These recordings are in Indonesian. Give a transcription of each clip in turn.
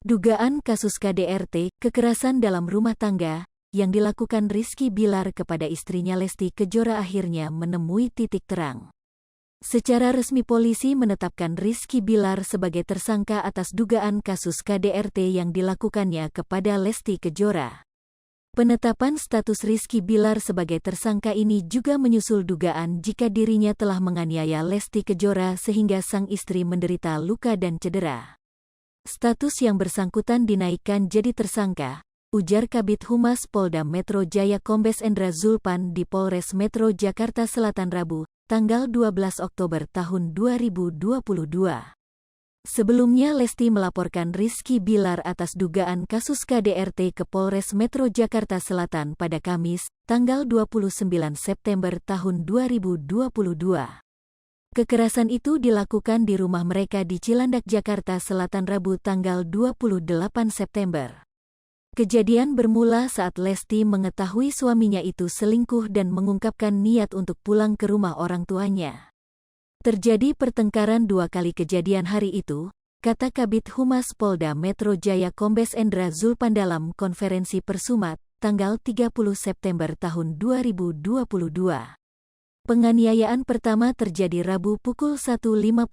Dugaan kasus KDRT, kekerasan dalam rumah tangga, yang dilakukan Rizky Bilar kepada istrinya Lesti Kejora akhirnya menemui titik terang. Secara resmi polisi menetapkan Rizky Bilar sebagai tersangka atas dugaan kasus KDRT yang dilakukannya kepada Lesti Kejora. Penetapan status Rizky Bilar sebagai tersangka ini juga menyusul dugaan jika dirinya telah menganiaya Lesti Kejora sehingga sang istri menderita luka dan cedera. Status yang bersangkutan dinaikkan jadi tersangka, ujar Kabid Humas Polda Metro Jaya Kombes Endra Zulpan di Polres Metro Jakarta Selatan Rabu, tanggal 12 Oktober tahun 2022. Sebelumnya Lesti melaporkan Rizky Bilar atas dugaan kasus KDRT ke Polres Metro Jakarta Selatan pada Kamis, tanggal 29 September tahun 2022. Kekerasan itu dilakukan di rumah mereka di Cilandak, Jakarta Selatan Rabu tanggal 28 September. Kejadian bermula saat Lesti mengetahui suaminya itu selingkuh dan mengungkapkan niat untuk pulang ke rumah orang tuanya. Terjadi pertengkaran 2 kali kejadian hari itu, kata Kabid Humas Polda Metro Jaya Kombes Endra Zulpan dalam konferensi Persumat, tanggal 30 September tahun 2022. Penganiayaan pertama terjadi Rabu pukul 1.51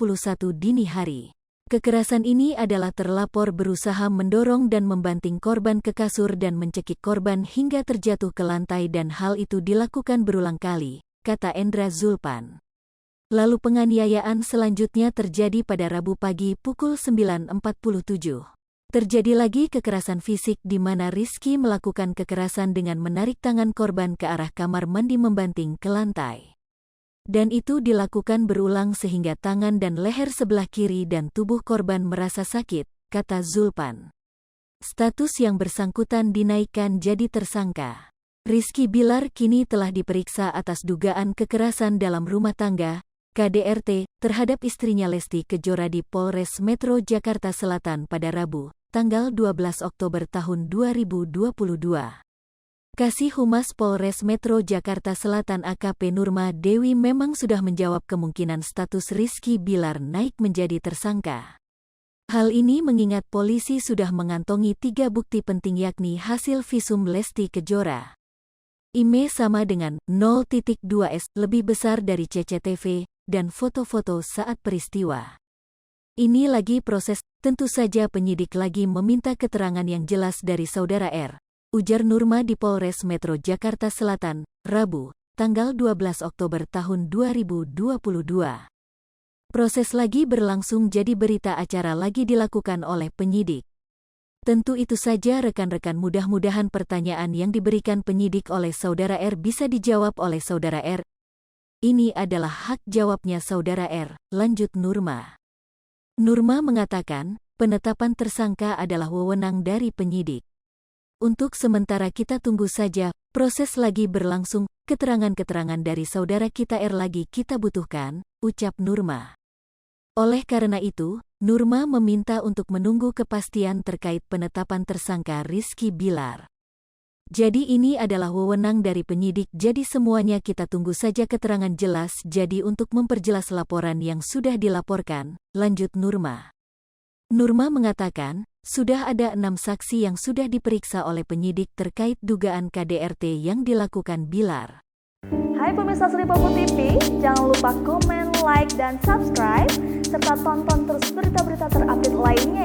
dini hari. Kekerasan ini adalah terlapor berusaha mendorong dan membanting korban ke kasur dan mencekik korban hingga terjatuh ke lantai dan hal itu dilakukan berulang kali, kata Endra Zulpan. Lalu penganiayaan selanjutnya terjadi pada Rabu pagi pukul 9.47. Terjadi lagi kekerasan fisik di mana Rizky melakukan kekerasan dengan menarik tangan korban ke arah kamar mandi membanting ke lantai. Dan itu dilakukan berulang sehingga tangan dan leher sebelah kiri dan tubuh korban merasa sakit, kata Zulpan. Status yang bersangkutan dinaikkan jadi tersangka. Rizky Bilar kini telah diperiksa atas dugaan kekerasan dalam rumah tangga, KDRT, terhadap istrinya Lesti Kejora di Polres Metro Jakarta Selatan pada Rabu, tanggal 12 Oktober tahun 2022. Kasih Humas Polres Metro Jakarta Selatan AKP Nurma Dewi memang sudah menjawab kemungkinan status Rizky Bilar naik menjadi tersangka. Hal ini mengingat polisi sudah mengantongi 3 bukti penting yakni hasil visum Lesti Kejora. IMEI sama dengan 0.2S lebih besar dari CCTV dan foto-foto saat peristiwa. Ini lagi proses, tentu saja penyidik lagi meminta keterangan yang jelas dari Saudara R, ujar Nurma di Polres Metro Jakarta Selatan, Rabu, tanggal 12 Oktober tahun 2022. Proses lagi berlangsung jadi berita acara lagi dilakukan oleh penyidik. Tentu itu saja rekan-rekan, mudah-mudahan pertanyaan yang diberikan penyidik oleh Saudara R bisa dijawab oleh Saudara R. Ini adalah hak jawabnya Saudara R, lanjut Nurma. Nurma mengatakan, penetapan tersangka adalah wewenang dari penyidik. Untuk sementara kita tunggu saja, proses lagi berlangsung, keterangan-keterangan dari saudara kita R lagi kita butuhkan, ucap Nurma. Oleh karena itu, Nurma meminta untuk menunggu kepastian terkait penetapan tersangka Rizky Bilar. Jadi ini adalah wewenang dari penyidik, jadi semuanya kita tunggu saja keterangan jelas jadi untuk memperjelas laporan yang sudah dilaporkan, lanjut Nurma. Nurma mengatakan, sudah ada 6 saksi yang sudah diperiksa oleh penyidik terkait dugaan KDRT yang dilakukan Bilar. Hai pemirsa Sri Popo TV, jangan lupa komen, like, dan subscribe, serta tonton terus berita-berita terupdate lainnya